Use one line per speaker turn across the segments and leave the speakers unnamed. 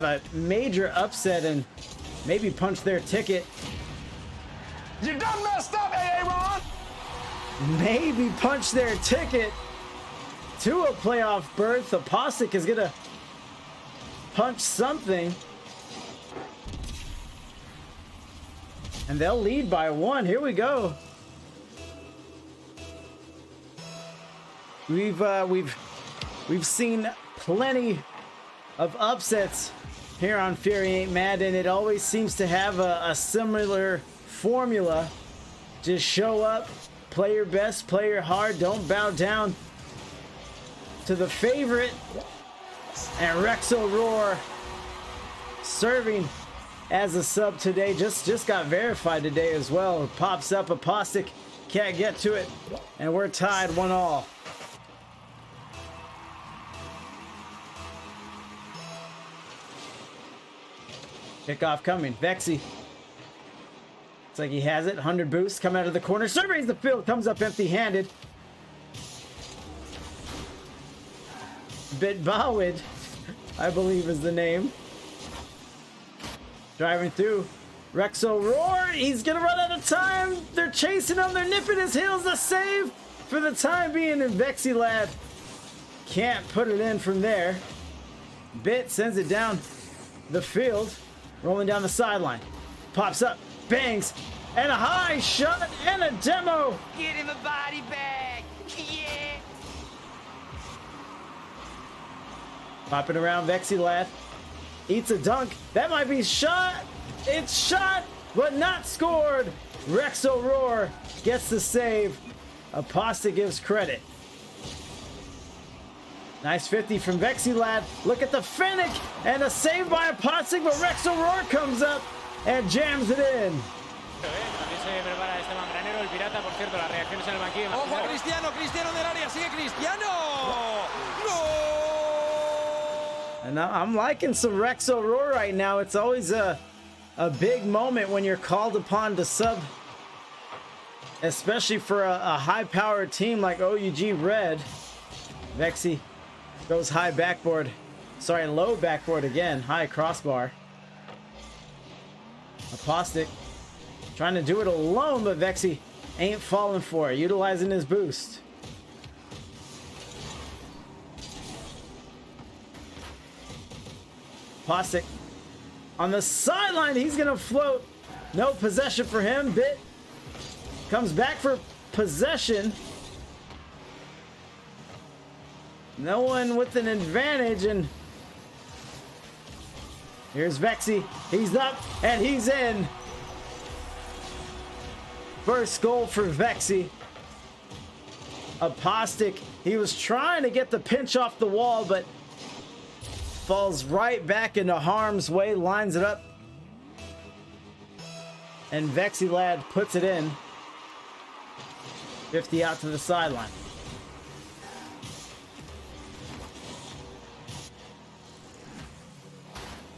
a major upset and maybe punch their ticket.
You done messed up, Aaron!
Maybe punch their ticket to a playoff berth. Apostic is gonna punch something. And they'll lead by 1. Here we go. We've seen plenty of upsets here on FuryAintMad, and it always seems to have a similar formula. Just show up, play your best, play your hard, don't bow down to the favorite. And Rexo Roar serving as a sub today, just got verified today as well. It pops up, Apostic can't get to it, and we're tied 1-1. Kickoff coming. Vexy. Looks like he has it. 100 boost. Come out of the corner. Surveys the field. Comes up empty-handed. Bitbawid, I believe is the name. Driving through. Rexo Roar. He's going to run out of time. They're chasing him. They're nipping his heels. The save for the time being. And Vexy Lad can't put it in from there. Bit sends it down the field. Rolling down the sideline. Pops up. Bangs. And a high shot. And a demo.
Get him a body bag. Yeah.
Popping around. Vexy Lad. Eats a dunk. That might be shot. It's shot. But not scored. Rexo Roar gets the save. Apostate gives credit. Nice 50 from Vexy Lad. Look at the Fennec and a save by Apostate, but Rexo Roar comes up and jams it in.
Ojo, Cristiano del área, sigue Cristiano.
And I'm liking some Rexo Roar right now. It's always a big moment when you're called upon to sub, especially for a high-powered team like OUG Red. Vexy goes high backboard. Sorry, low backboard again. High crossbar. Apostate trying to do it alone, but Vexy ain't falling for it. Utilizing his boost. Apostate on the sideline. He's going to float. No possession for him. Bit comes back for possession. No one with an advantage, and here's Vexy. He's up and he's in. First goal for Vexy. Apostate, he was trying to get the pinch off the wall, but falls right back into harm's way, lines it up, and Vexy Lad puts it in. 50 out to the sideline.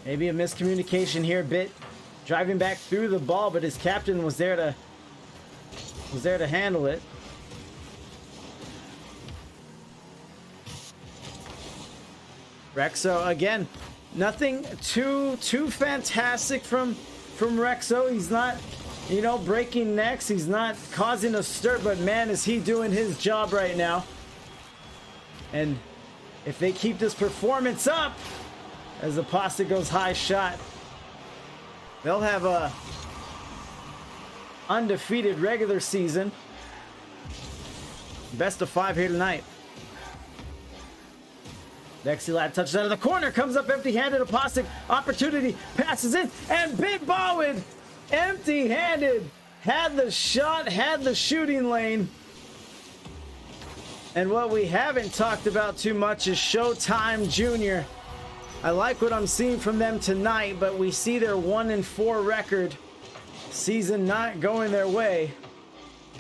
Maybe a miscommunication here. Bit driving back through the ball, but his captain was there to handle it. Rexo again, nothing too fantastic from Rexo. He's not, you know, breaking necks. He's not causing a stir, but man, is he doing his job right now. And if they keep this performance up, as Apostate goes high shot, they'll have a undefeated regular season. Best of 5 here tonight. Vexy Lad touches out of the corner, comes up empty-handed. Apostate opportunity, passes in, and Bitbawid empty-handed. Had the shot, had the shooting lane. And what we haven't talked about too much is Showtime Jr. I like what I'm seeing from them tonight, but we see their 1-4 record. Season not going their way,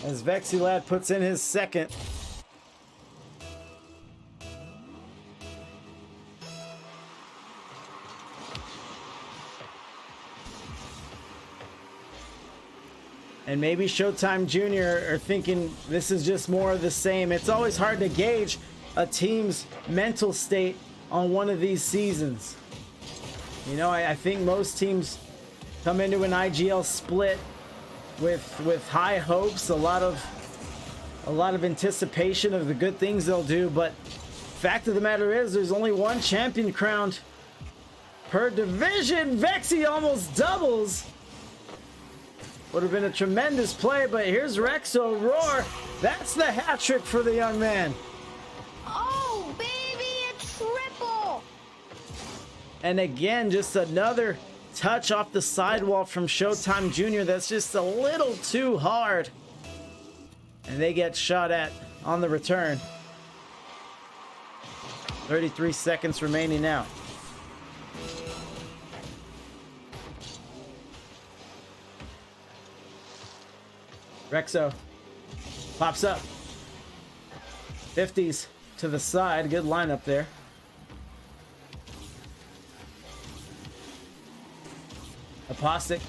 as Vexy Lad puts in his second. And maybe Showtime Jr. are thinking this is just more of the same. It's always hard to gauge a team's mental state on one of these seasons. You know, I think most teams come into an IGL split with high hopes, a lot of anticipation of the good things they'll do, but fact of the matter is there's only one champion crowned per division. Vexy almost doubles. Would have been a tremendous play, but here's Rexo Roar. That's the hat trick for the young man.
Oh, baby, a triple.
And again, just another touch off the sidewall from Showtime Jr. That's just a little too hard. And they get shot at on the return. 33 seconds remaining now. Rexo pops up. 50s to the side. Good lineup there. Apostic.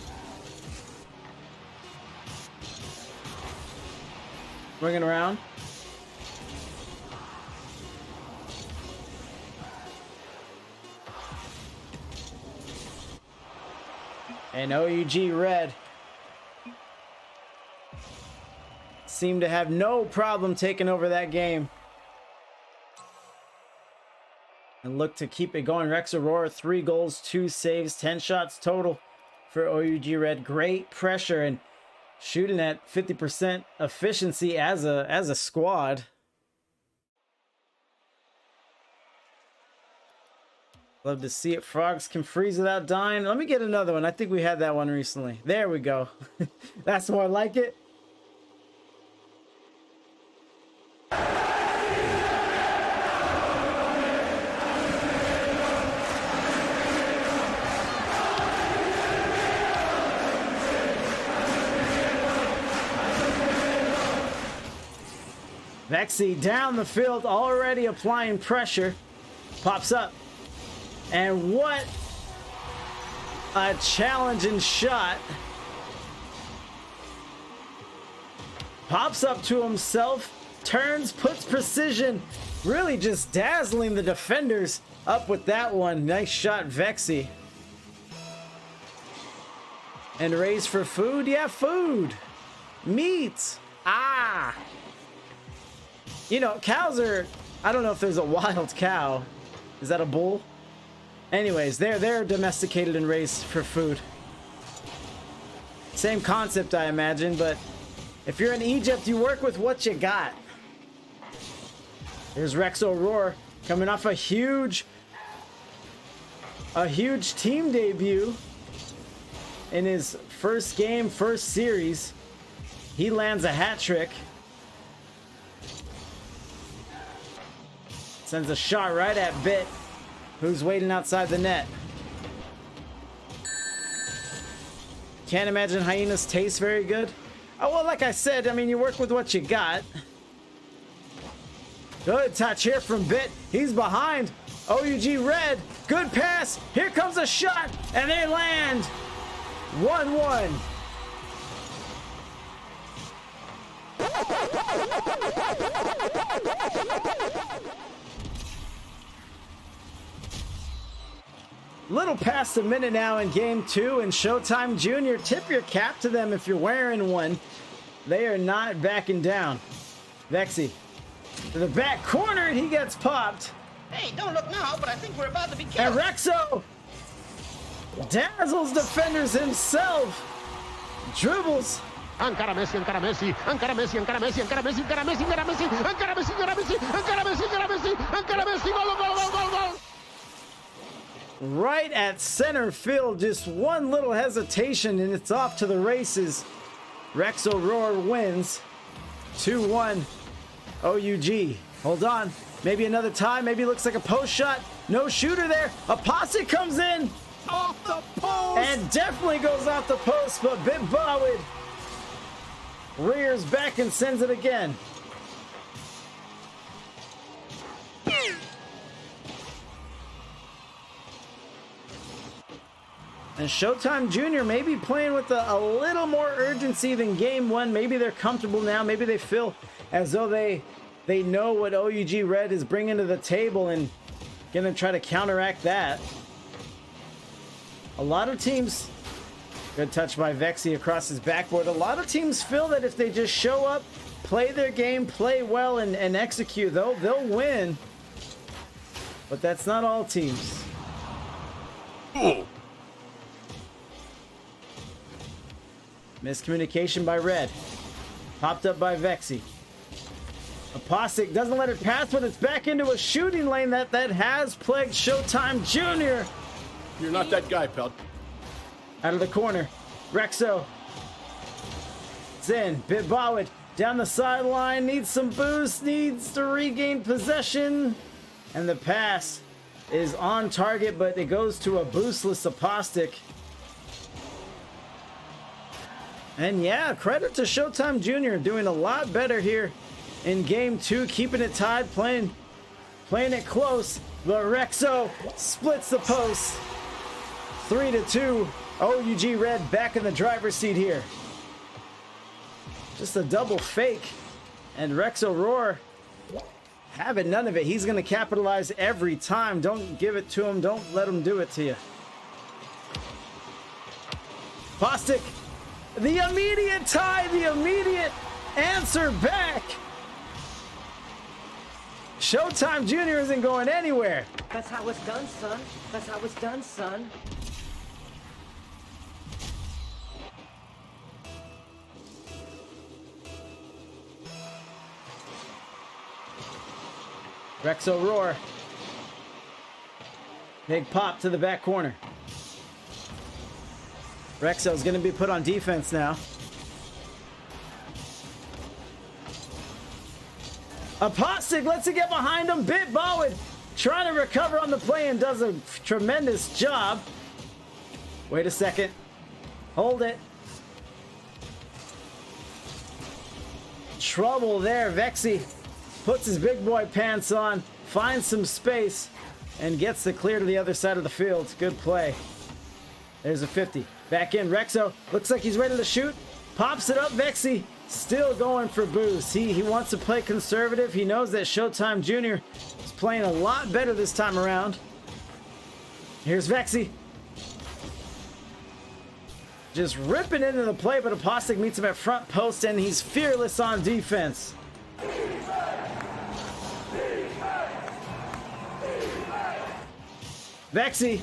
Bringing around. And OUG Red seemed to have no problem taking over that game. And look to keep it going. Rex Aurora, 3 goals, 2 saves, 10 shots total for OUG Red. Great pressure and shooting at 50% efficiency as a squad. Love to see it. Frogs can freeze without dying. Let me get another one. I think we had that one recently. There we go. That's more like it. Vexy down the field, already applying pressure. Pops up. And what a challenging shot. Pops up to himself, turns, puts precision, really just dazzling the defenders up with that one. Nice shot, Vexy. And raise for food? Yeah, food. Meat. Ah. You know, cows are, I don't know if there's a wild cow. Is that a bull? Anyways, they're domesticated and raised for food. Same concept, I imagine, but if you're in Egypt, you work with what you got. Here's Rexo Roar coming off a huge team debut in his first game, first series. He lands a hat trick. Sends a shot right at Bit, who's waiting outside the net. Can't imagine hyenas taste very good. Oh, well, like I said, I mean, you work with what you got. Good touch here from Bit. He's behind. OUG Red. Good pass. Here comes a shot. And they land. 1-1. Little past a minute now in game 2, and Showtime Jr. Tip your cap to them if you're wearing one. They are not backing down. Vexy to the back corner, and he gets popped.
Hey, don't look now, but I think we're about to be killed.
And Rexo dazzles defenders himself. Dribbles.
Encara Messi, encara Messi, encara Messi, encara Messi, encara Messi, encara Messi, encara Messi, encara Messi, encara Messi, encara Messi, encara Messi, encara Messi, gol, gol, gol, gol, gol.
Right at center field, just one little hesitation and it's off to the races. Rexo Roar wins 2-1 OUG. Hold on, maybe another tie, maybe it looks like a post shot. No shooter there. Apostle comes in
Off the post!
and definitely goes off the post, but Bit Bawid rears back and sends it again. And Showtime Jr. may be playing with a little more urgency than game 1. Maybe they're comfortable now. Maybe they feel as though they know what OUG Red is bringing to the table and gonna try to counteract that. A lot of teams, good touch by Vexy across his backboard. A lot of teams feel that if they just show up, play their game, play well, and execute, they'll win. But that's not all teams. Miscommunication by Red. Popped up by Vexy. Apostic doesn't let it pass, but it's back into a shooting lane that has plagued Showtime Jr.
You're not that guy, pal.
Out of the corner. Rexo. Zen. Bitbawit down the sideline. Needs some boost. Needs to regain possession. And the pass is on target, but it goes to a boostless Apostic. And yeah, credit to Showtime Jr. doing a lot better here in game 2, keeping it tied, playing it close. But Rexo splits the post. 3-2. OUG Red back in the driver's seat here. Just a double fake. And Rexo Roar having none of it. He's going to capitalize every time. Don't give it to him. Don't let him do it to you. Postic. The immediate tie, the immediate answer back. Showtime Jr. isn't going anywhere.
That's how it's done, son. That's how it's done, son.
Rexo Roar. Big pop to the back corner. Rexo's going to be put on defense now. Apostic lets it get behind him. Bitbawit trying to recover on the play and does a tremendous job. Wait a second. Hold it. Trouble there. Vexy puts his big boy pants on, finds some space, and gets the clear to the other side of the field. Good play. There's a 50. Back in. Rexo looks like he's ready to shoot. Pops it up. Vexy still going for boost. He wants to play conservative. He knows that Showtime Jr. is playing a lot better this time around. Here's Vexy. Just ripping into the play, but Apostic meets him at front post, and he's fearless on defense. Vexy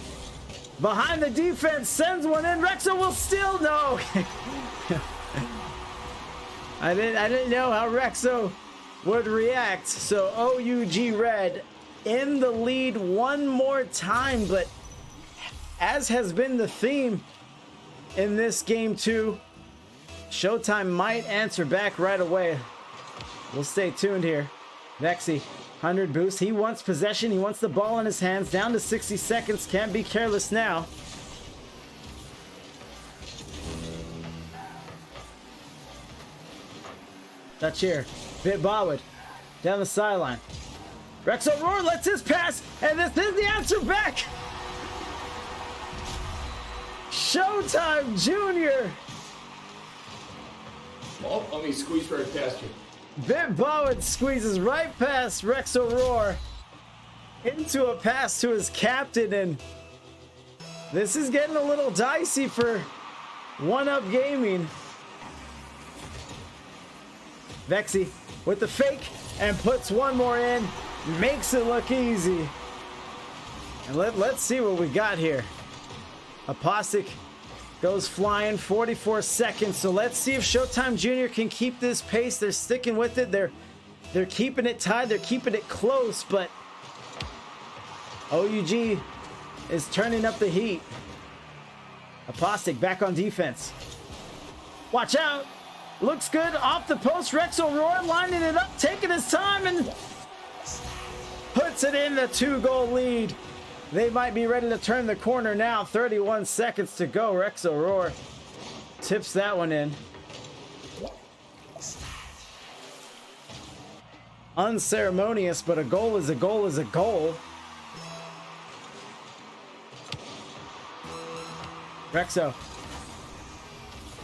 behind the defense sends one in. Rexo will still no. I didn't know how Rexo would react. So OUG Red in the lead one more time, but as has been the theme in this game 2, Showtime might answer back right away. We'll stay tuned here. Vexy, 100 boost. He wants possession. He wants the ball in his hands. Down to 60 seconds. Can't be careless now. Touch here. Bitbawit down the sideline. Rexo Roar lets his pass, and this is the answer back. Showtime Jr.
Oh, let me squeeze right past you.
Bitbawit squeezes right past Rexo Roar into a pass to his captain, and this is getting a little dicey for One Up Gaming. Vexy with the fake and puts one more in, makes it look easy. And let's see what we got here. Apostic goes flying, 44 seconds. So let's see if Showtime Jr. can keep this pace. They're sticking with it. They're keeping it tied. They're keeping it close, but OUG is turning up the heat. Apostic back on defense. Watch out. Looks good off the post. Rexo Roar lining it up, taking his time, and puts it in the 2-goal lead. They might be ready to turn the corner now. 31 seconds to go. Rexo Roar tips that one in. Unceremonious, but a goal is a goal is a goal. Rexo.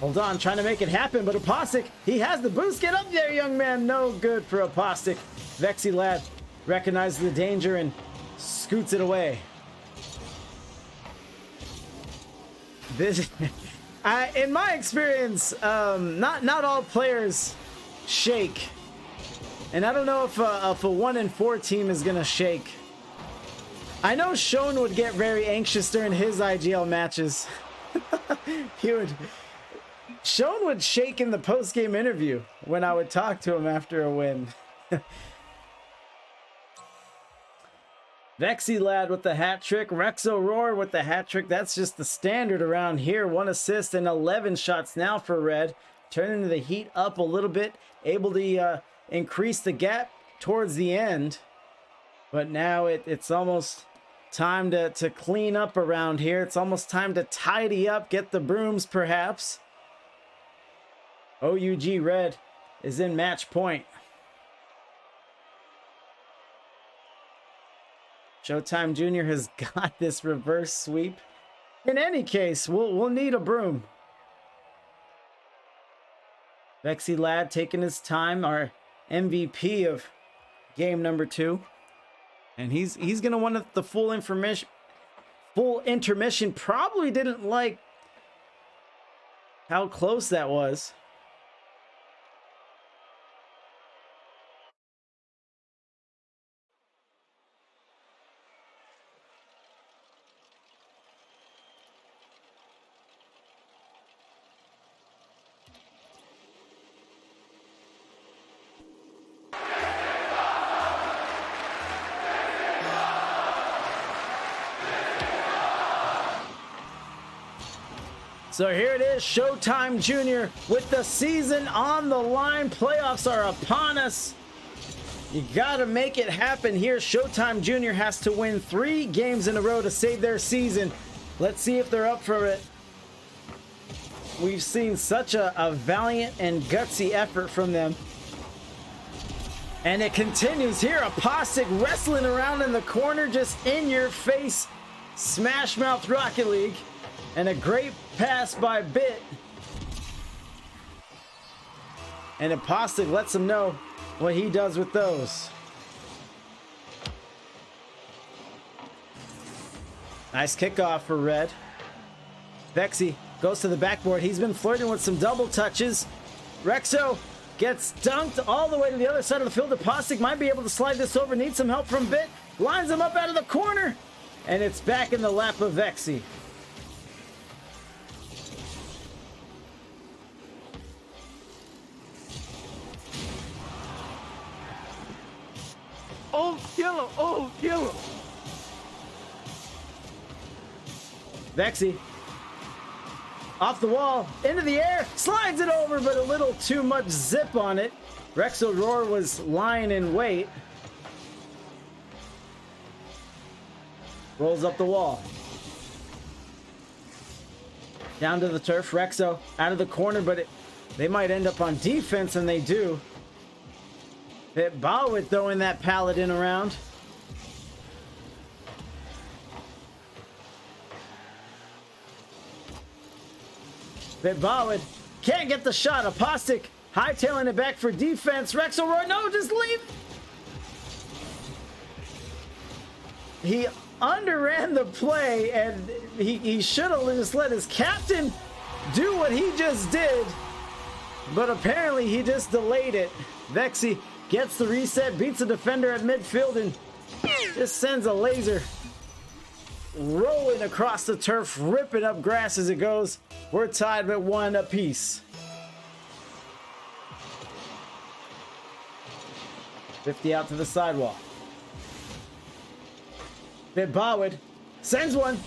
Hold on, trying to make it happen, but Apostic, he has the boost. Get up there, young man. No good for Apostic. Vexy Lad recognizes the danger and scoots it away. This, in my experience, not all players shake, and I don't know if a 1-4 team is gonna shake. I know Shone would get very anxious during his IGL matches. Shone would shake in the post-game interview when I would talk to him after a win. Vexy Lad with the hat trick. Rexo Roar with the hat trick. That's just the standard around here. 1 assist and 11 shots now for Red. Turning the heat up a little bit. Able to increase the gap towards the end. But now it's almost time to clean up around here. It's almost time to tidy up. Get the brooms perhaps. OUG Red is in match point. Showtime Jr. has got this reverse sweep. In any case, we'll need a broom. Vexy Lad taking his time, our MVP of game number 2. And he's gonna want the full intermission. Probably didn't like how close that was. So here it is, Showtime Jr. with the season on the line. Playoffs are upon us. You gotta make it happen here. Showtime Jr. has to win 3 games in a row to save their season. Let's see if they're up for it. We've seen such a valiant and gutsy effort from them. And it continues here. Apostic wrestling around in the corner, just in your face. Smash Mouth Rocket League. And a great pass by Bit. And Apostic lets him know what he does with those. Nice kickoff for Red. Vexy goes to the backboard. He's been flirting with some double touches. Rexo gets dunked all the way to the other side of the field. Apostic might be able to slide this over. Needs some help from Bit. Lines him up out of the corner. And it's back in the lap of Vexy.
Oh, yellow. Oh, yellow.
Vexy off the wall, into the air, slides it over, but a little too much zip on it. Rexo Roar was lying in wait. Rolls up the wall. Down to the turf. Rexo out of the corner, but they might end up on defense, and they do. Hit Bowit throwing that paladin around. Bowit can't get the shot. Apostic hightailing it back for defense. Rexo Roar, no, just leave. He underran the play, and he should have just let his captain do what he just did. But apparently he just delayed it. Vexy gets the reset, beats the defender at midfield, and just sends a laser rolling across the turf, ripping up grass as it goes. We're tied at 1 apiece. 50 out to the sidewalk. Bowid sends one,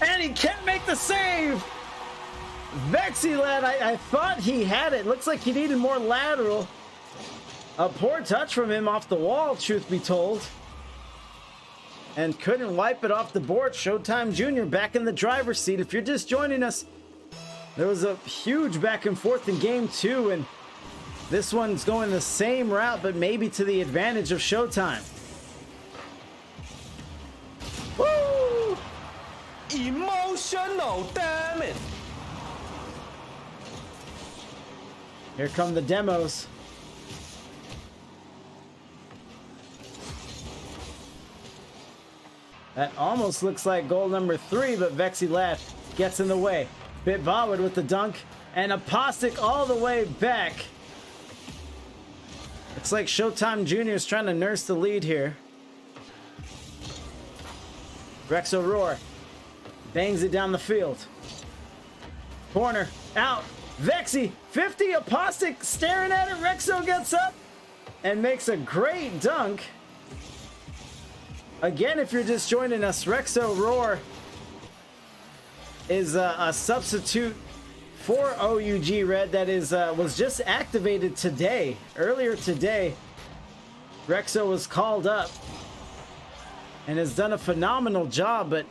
and he can't make the save. Vexy Lad, I thought he had it. Looks like he needed more lateral. A poor touch from him off the wall, truth be told. And couldn't wipe it off the board. Showtime Jr. back in the driver's seat. If you're just joining us, there was a huge back and forth in game 2, and this one's going the same route, but maybe to the advantage of Showtime.
Woo! Emotional, damn it!
Here come the demos. That almost looks like goal number 3, but Vexy Lad gets in the way. Bit Bolwood with the dunk, and Apostic all the way back. Looks like Showtime Jr. is trying to nurse the lead here. Rexo Roar bangs it down the field. Corner, out. Vexy, 50, Apostic staring at it. Rexo gets up and makes a great dunk. Again, if you're just joining us, Rexo Roar is a substitute for OUG Red that was just activated today. Earlier today, Rexo was called up and has done a phenomenal job, but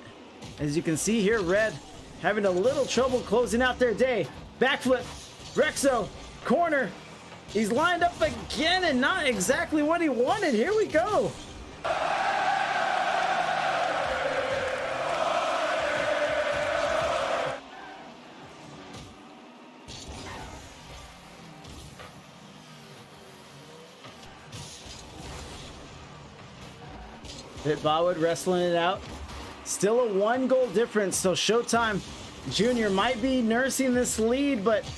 as you can see here, Red having a little trouble closing out their day. Backflip, Rexo, corner. He's lined up again and not exactly what he wanted. Here we go. Bit Bolwood wrestling it out. Still a 1-goal difference, so Showtime Jr. might be nursing this lead, but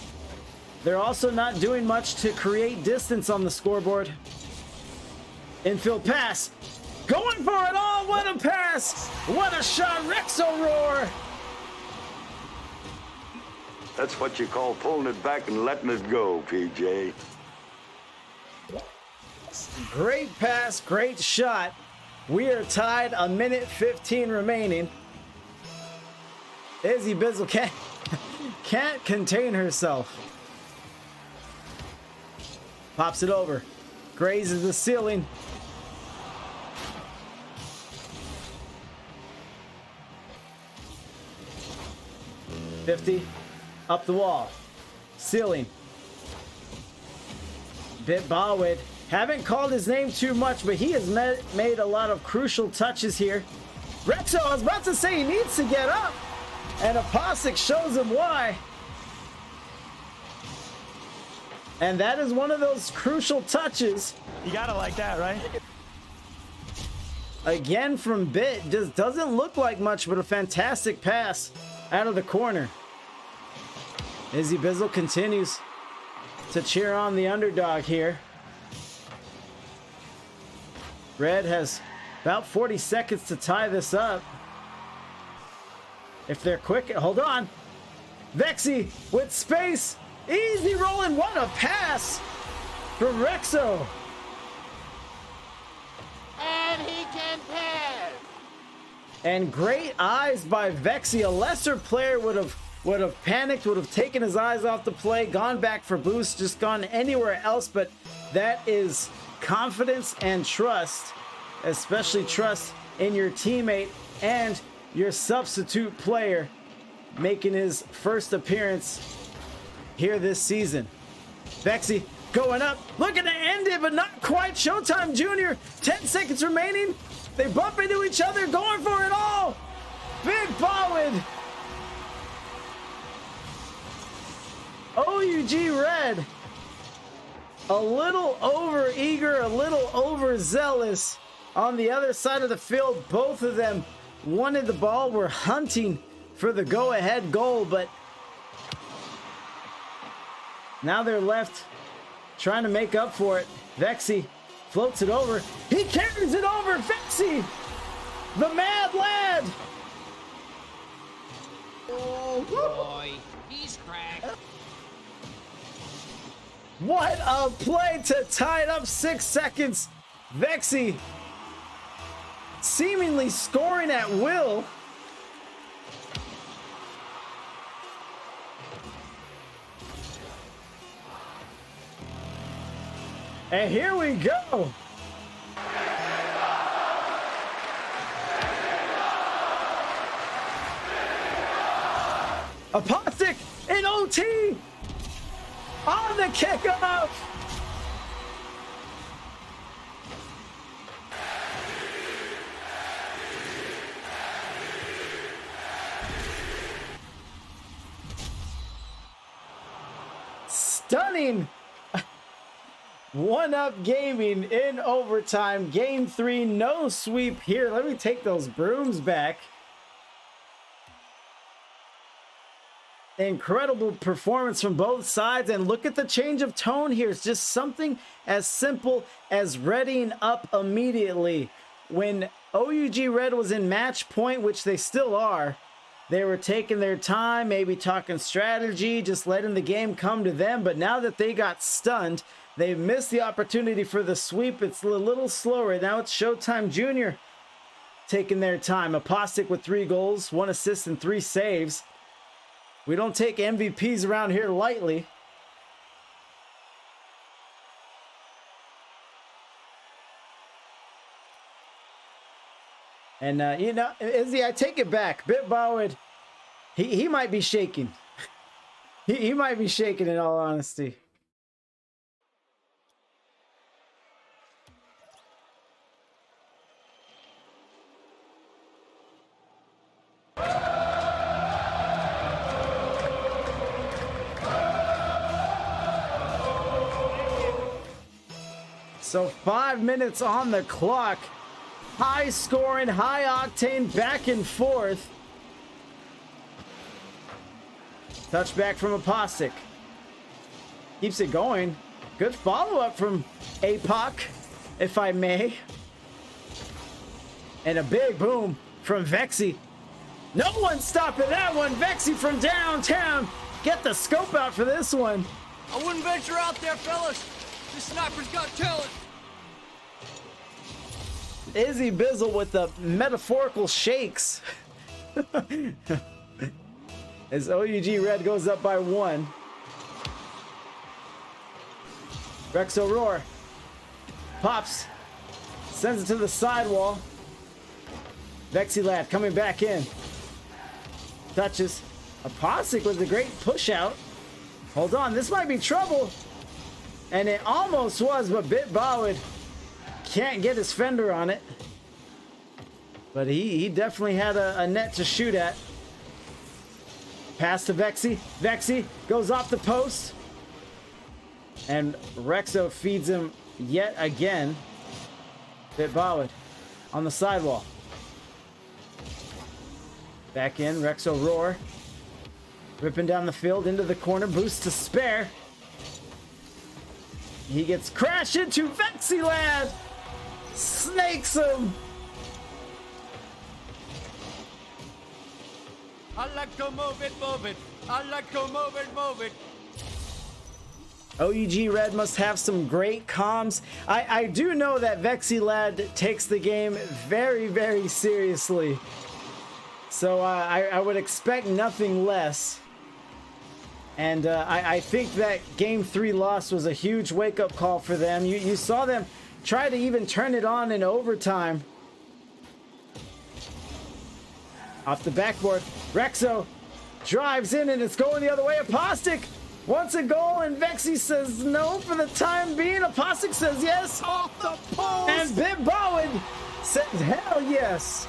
they're also not doing much to create distance on the scoreboard. Infield pass. Going for it all. What a pass. What a shot. Rexo Roar.
That's what you call pulling it back and letting it go, PJ.
Great pass. Great shot. We are tied. 1:15 remaining. Izzy Bizzle can't contain herself. Pops it over. Grazes the ceiling. $50. Up the wall. Ceiling. Bit Bolwood. Haven't called his name too much, but he has made a lot of crucial touches here. Rexo, I was about to say he needs to get up. And Apostic shows him why. And that is one of those crucial touches.
You gotta like that, right?
Again from Bit. Just doesn't look like much, but a fantastic pass out of the corner. Izzy Bizzle continues to cheer on the underdog here. Red has about 40 seconds to tie this up. If they're quick, hold on. Vexy with space. Easy rolling. What a pass from Rexo.
And he can pass.
And great eyes by Vexy. A lesser player would have panicked, would have taken his eyes off the play, gone back for boost, just gone anywhere else. But that is confidence and trust, especially trust in your teammate and your substitute player making his first appearance here this season. Vexy going up, looking to end it, but not quite. Showtime Jr. 10 seconds remaining. They bump into each other, going for it all. Big Bolwood. OUG Red. A little over eager, a little overzealous on the other side of the field. Both of them wanted the ball, were hunting for the go-ahead goal, but now they're left trying to make up for it. Vexy floats it over. He carries it over. Vexy, the mad lad.
Oh boy, he's cracked.
What a play to tie it up. 6 seconds. Vexy seemingly scoring at will. And here we go. Apostic in OT on the kickoff. Stunning. 1-up gaming in overtime. Game 3, no sweep here. Let me take those brooms back. incredible performance from both sides, and look at the change of tone here. It's just something as simple as readying up immediately. When OUG Red was in match point, which they still are, they were taking their time, maybe talking strategy, just letting the game come to them. But now that they got stunned, they missed the opportunity for the sweep. It's a little slower. Now it's Showtime Jr. taking their time. Apostic with 3 goals, 1 assist, and 3 saves. We don't take MVPs around here lightly. And, you know, Izzy, I take it back. Bit Boward, he might be shaking. he might be shaking, in all honesty. So 5 minutes on the clock. High scoring, high octane, back and forth. Touchback from Apostic. Keeps it going. Good follow-up from APOC, if I may. And a big boom from Vexy. No one's stopping that one. Vexy from downtown. Get the scope out for this one.
I wouldn't venture out there, fellas. This sniper's got talent.
Izzy Bizzle with the metaphorical shakes. As OUG Red goes up by 1. Rexo Roar pops, sends it to the sidewall. Vexy Lad coming back in. Touches. Apostic with a great push out. Hold on, this might be trouble. And it almost was, but Bit Boward can't get his fender on it. But he definitely had a net to shoot at. Pass to Vexy. Vexy goes off the post. And Rexo feeds him yet again. Bit Boward on the sidewall. Back in, Rexo Roar. Ripping down the field into the corner. Boost to spare. He gets crashed into. Vexy Lad snakes him.
I like to move it, move it. I like to move it, move it.
OUG Red must have some great comms. I do know that Vexy Lad takes the game very, very seriously. So I would expect nothing less. And I think that Game 3 loss was a huge wake-up call for them. You saw them try to even turn it on in overtime. Off the backboard, Rexo drives in and it's going the other way. Apostic wants a goal and Vexy says no for the time being. Apostic says yes.
Off the post!
And Bit Boward says hell yes.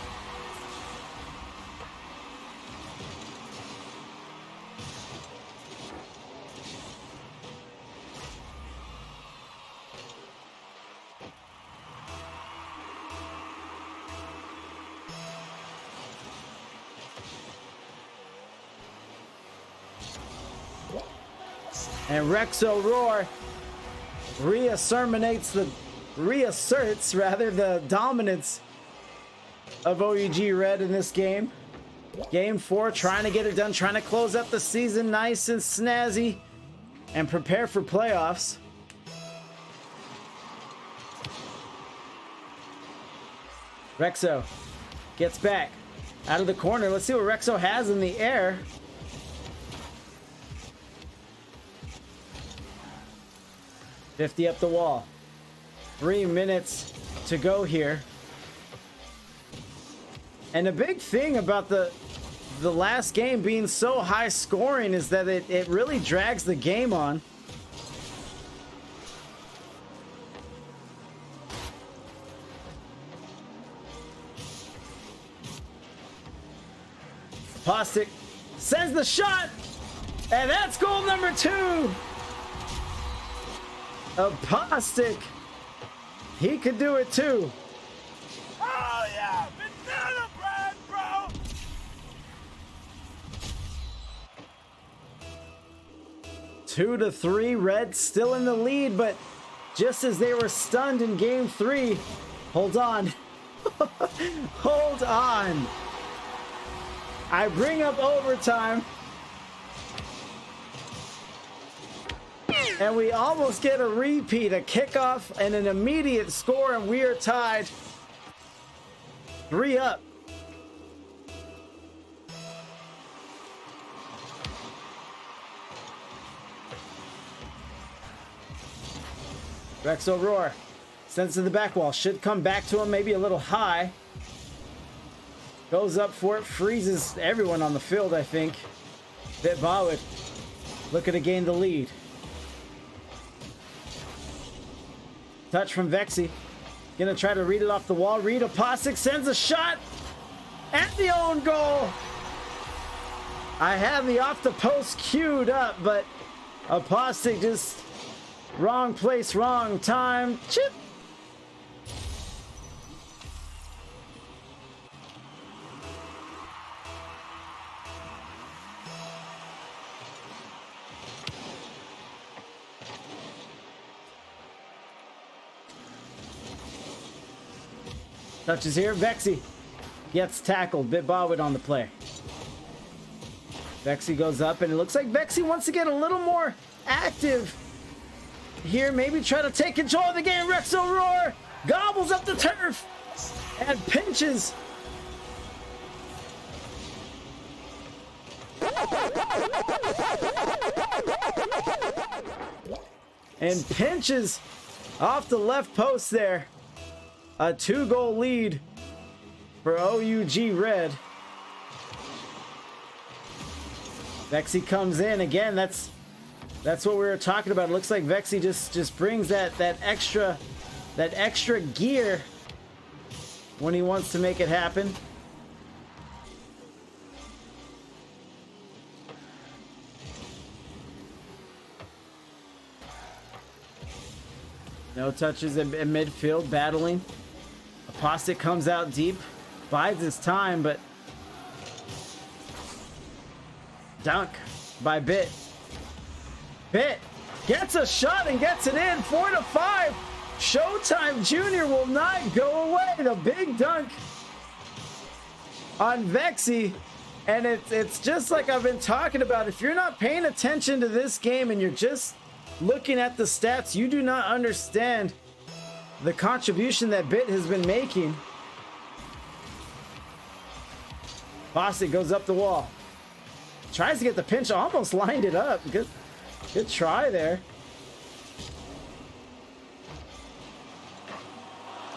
And Rexo Roar reasserts the dominance of OUG Red in this game. Game 4, trying to get it done, trying to close up the season nice and snazzy and prepare for playoffs. Rexo gets back out of the corner. Let's see what Rexo has in the air. $50 up the wall. 3 minutes to go here. And a big thing about the last game being so high scoring is that it really drags the game on. Apostic sends the shot, and that's goal number 2. Apostic, he could do it too.
Oh yeah, banana bread, bro.
2-3, Red still in the lead, but just as they were stunned in game 3, hold on. Hold on. I bring up overtime. And we almost get a repeat, a kickoff, and an immediate score, and we are tied 3 up. Rex O'Rourke sends to the back wall. Should come back to him, maybe a little high. Goes up for it, freezes everyone on the field, I think. Bit Bowwood looking to gain the lead. Touch from Vexy. Gonna try to read it off the wall. Reed Apostolic sends a shot at the own goal. I have the off the post queued up, but Apostolic just wrong place, wrong time. Chip. Touches here. Vexy gets tackled. Bit Bowwood on the play. Vexy goes up, and it looks like Vexy wants to get a little more active here. Maybe try to take control of the game. Rex O'Rourke gobbles up the turf and pinches. And pinches off the left post there. A 2-goal lead for OUG Red. Vexy comes in again. That's what we were talking about. It looks like Vexy just brings that extra gear when he wants to make it happen. No touches in midfield, battling. Apostolic comes out deep, bides his time, but dunk by Bit. Bit gets a shot and gets it in. 4-5. Showtime Jr. will not go away. The big dunk on Vexy. And it's just like I've been talking about. If you're not paying attention to this game and you're just looking at the stats, you do not understand the contribution that Bit has been making. Apostolic goes up the wall. Tries to get the pinch, almost lined it up. Good try there.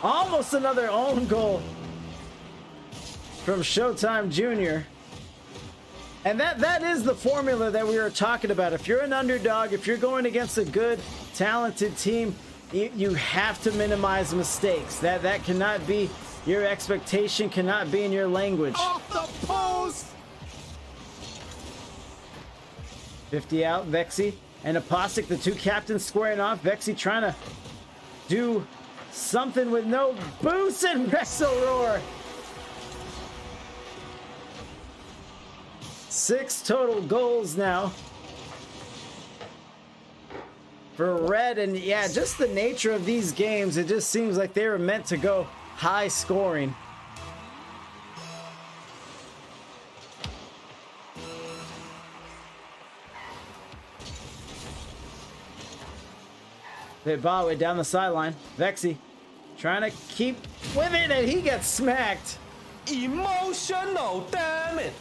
Almost another own goal from Showtime Jr. And that is the formula that we were talking about. If you're an underdog, if you're going against a good, talented team, you have to minimize mistakes. That cannot be your expectation, cannot be in your language.
Off the post!
50 out, Vexy and Apostolic, the two captains squaring off. Vexy trying to do something with no boost, and Rex O'Rourke. 6 total goals now for Red. And yeah, just the nature of these games, it just seems like they were meant to go high scoring. Bit Bowwood down the sideline. Vexy trying to keep with it, and he gets smacked.
Emotional, damn it!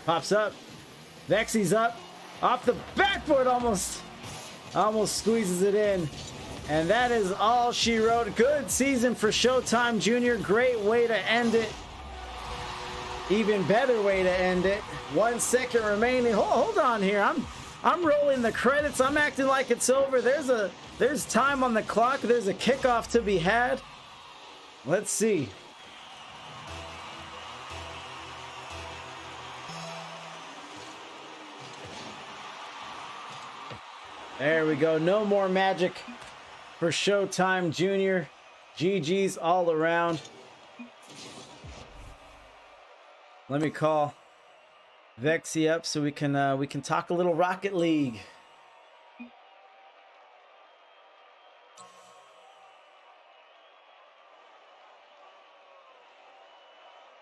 Pops up. Vexy's up. Off the backboard, almost squeezes it in. And that is all she wrote. Good season for Showtime Jr. Great way to end it. Even better way to end it. 1 second remaining. Hold on here. I'm rolling the credits. I'm acting like it's over. There's time on the clock. There's a kickoff to be had. Let's see. There we go. No more magic for Showtime Jr. GG's all around. Let me call Vexy up so we can talk a little Rocket League.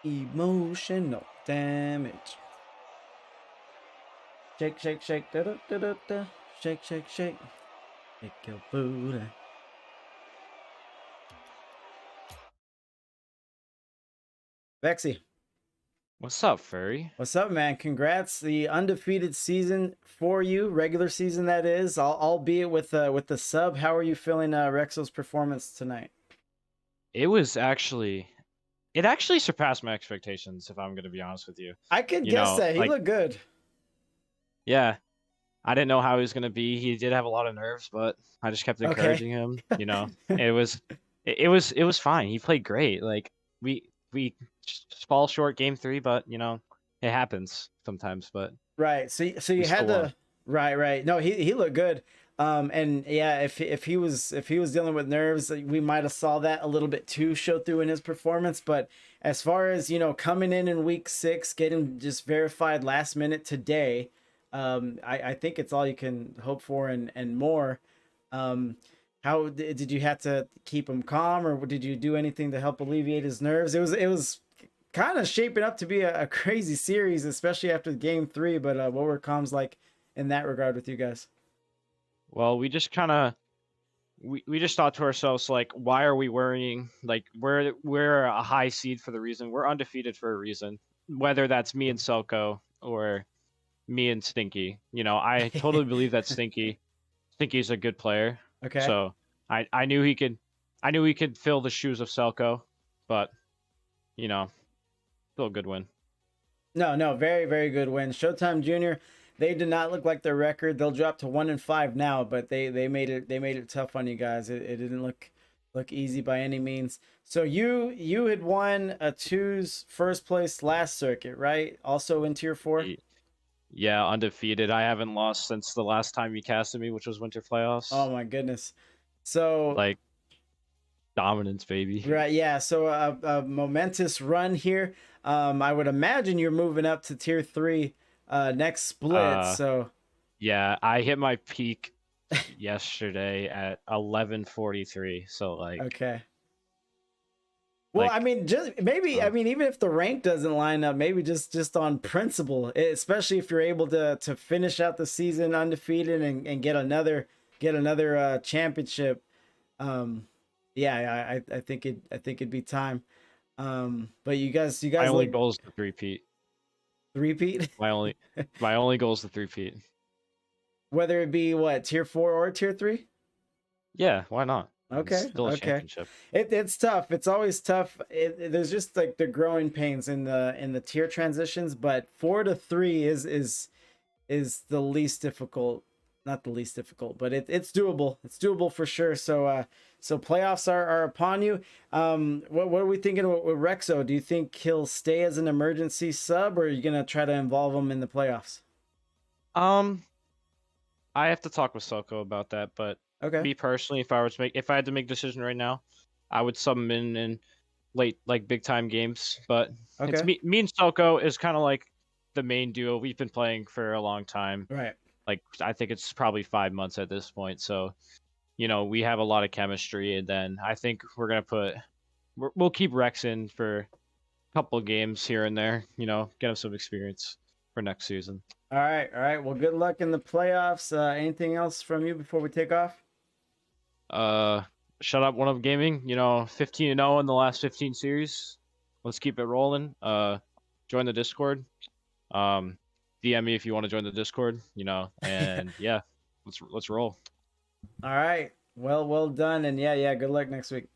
Emotional damage. Shake, shake, shake, da da da da da. Shake, shake, shake. Shake your booty. Vexy.
What's up, Furry?
What's up, man? Congrats. The undefeated season for you, regular season that is, albeit with the sub. How are you feeling Rexo's performance tonight?
It actually surpassed my expectations, if I'm going to be honest with you.
I could guess that. He looked good.
Yeah. I didn't know how he was going to be. He did have a lot of nerves, but I just kept encouraging him. It was fine. He played great. Like we just fall short game 3, but it happens sometimes. But
right. So you had to right. No, he looked good. And yeah, if he was dealing with nerves, we might have saw that a little bit too show through in his performance. But as far as coming in week 6, getting just verified last minute today, I think it's all you can hope for and more. How did you have to keep him calm, or did you do anything to help alleviate his nerves? It was kind of shaping up to be a crazy series, especially after game 3. But what were comms like in that regard with you guys?
Well, we just kind of we just thought to ourselves, like, why are we worrying? Like, we're a high seed for the reason. We're undefeated for a reason. Whether that's me and Selko or me and Stinky. I totally believe that Stinky's a good player.
Okay.
So I knew he could fill the shoes of Selko, but still a good win. No,
very, very good win. Showtime Jr. They did not look like their record. They'll drop to 1-5 now, but they made it tough on you guys. It didn't look easy by any means. So you had won a 2's first place last circuit, right? Also in tier 4.
Yeah, undefeated. I haven't lost since the last time you casted me, which was winter playoffs.
Oh my goodness. So
like dominance, baby.
Right, yeah. So a momentous run here. I would imagine you're moving up to tier 3 next split. So
yeah, I hit my peak yesterday at 11:43. So
okay. Well, I mean, just maybe. I mean, even if the rank doesn't line up, maybe just on principle, especially if you're able to finish out the season undefeated and get another championship. Yeah, I think it'd be time. But you guys.
My only goal is to three-peat.
Three-peat?
my only goal is to three-peat.
Whether it be what, tier 4 or tier 3?
Yeah, why not?
Okay.
It's still a championship.
It's tough. It's always tough. There's just like the growing pains in the tier transitions, but 4 to 3 is the least difficult. Not the least difficult, but it's doable. It's doable for sure. So playoffs are upon you. What are we thinking with Rexo? Do you think he'll stay as an emergency sub, or are you gonna try to involve him in the playoffs?
I have to talk with Selko about that, but
okay.
Me personally, if I had to make a decision right now, I would sub him in late, like big time games. But it's me and Selko is kind of like the main duo. We've been playing for a long time.
Right.
Like I think it's probably 5 months at this point. So, we have a lot of chemistry, and then I think we'll keep Rex in for a couple of games here and there. Get him some experience for next season.
All right. Well, good luck in the playoffs. Anything else from you before we take off?
Shut up, One Up Gaming. 15-0 in the last 15 series. Let's keep it rolling. Join the Discord. DM me if you want to join the Discord. And yeah, let's roll.
All right. Well done, and yeah. Good luck next week.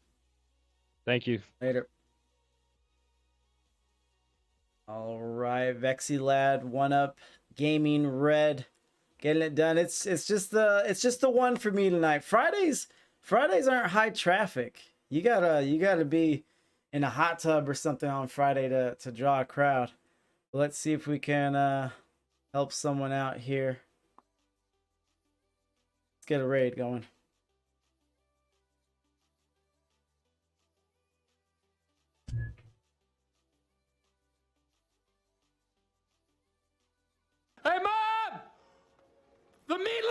Thank you.
Later. All right, Vexy Lad, One Up Gaming Red, getting it done. It's just the one for me tonight. Fridays aren't high traffic. You gotta be in a hot tub or something on Friday to draw a crowd. Let's see if we can help someone out here. Let's get a raid going.
meat